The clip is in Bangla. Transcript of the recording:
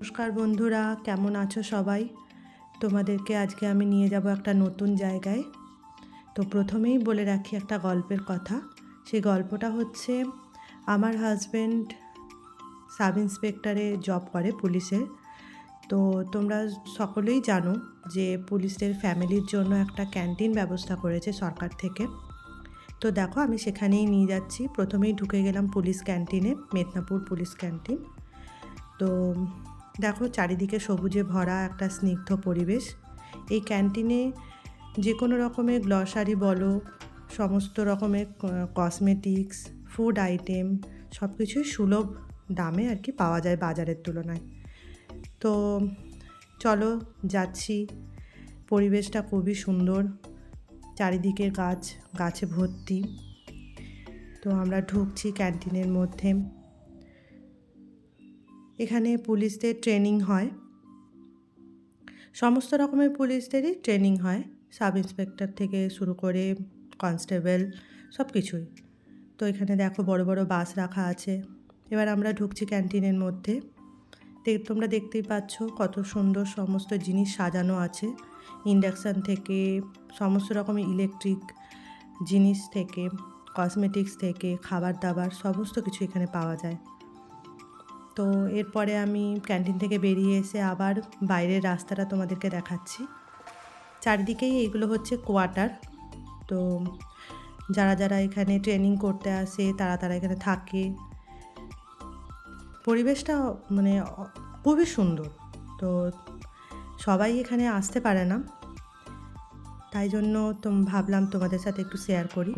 নমস্কার বন্ধুরা, কেমন আছো সবাই? তোমাদেরকে আজকে আমি নিয়ে যাব একটা নতুন জায়গায়। তো প্রথমেই বলে রাখি একটা গল্পের কথা। সেই গল্পটা হচ্ছে, আমার হাজব্যান্ড সাব ইন্সপেক্টরে জব করে পুলিশের। তো তোমরা সকলেই জানো যে পুলিশের ফ্যামিলির জন্য একটা ক্যান্টিন ব্যবস্থা করেছে সরকার থেকে। তো দেখো, আমি সেখানেই নিয়ে যাচ্ছি। প্রথমেই ঢুকে গেলাম পুলিশ ক্যান্টিনে, মেদিনীপুর পুলিশ ক্যান্টিন। তো দেখো, চারিদিকে সবুজে ভরা একটা স্নিগ্ধ পরিবেশ। এই ক্যান্টিনে যে কোনো রকমের গ্লসারি বলো, সমস্ত রকমের কসমেটিক্স, ফুড আইটেম সব কিছুই সুলভ দামে আর কি পাওয়া যায় বাজারের তুলনায়। তো চলো, যাচ্ছি। পরিবেশটা খুবই সুন্দর, চারিদিকে গাছে ভর্তি। তো আমরা ঢুকছি ক্যান্টিনের মধ্যে। এখানে পুলিশদের ট্রেনিং হয়, সমস্ত রকমের পুলিশদেরই ট্রেনিং হয়, সাব ইন্সপেক্টর থেকে শুরু করে কনস্টেবল সব কিছুই। তো এখানে দেখো বড় বড় বাস রাখা আছে। এবার আমরা ঢুকছি ক্যান্টিনের মধ্যে। তোমরা দেখতেই পাচ্ছ কত সুন্দর সমস্ত জিনিস সাজানো আছে। ইন্ডাকশান থেকে সমস্ত রকমের ইলেকট্রিক জিনিস থেকে কসমেটিক্স থেকে খাবার দাবার সমস্ত কিছু এখানে পাওয়া যায়। তো এরপরে আমি ক্যান্টিন থেকে বেরিয়ে এসে আবার বাইরের রাস্তাটা তোমাদেরকে দেখাচ্ছি। চারিদিকেই এইগুলো হচ্ছে কোয়ার্টার। তো যারা যারা এখানে ট্রেনিং করতে আসে তারা এখানে থাকে। পরিবেশটা মানে খুবই সুন্দর। তো সবাই এখানে আসতে পারে না, তাই জন্য ভাবলাম তোমাদের সাথে একটু শেয়ার করি।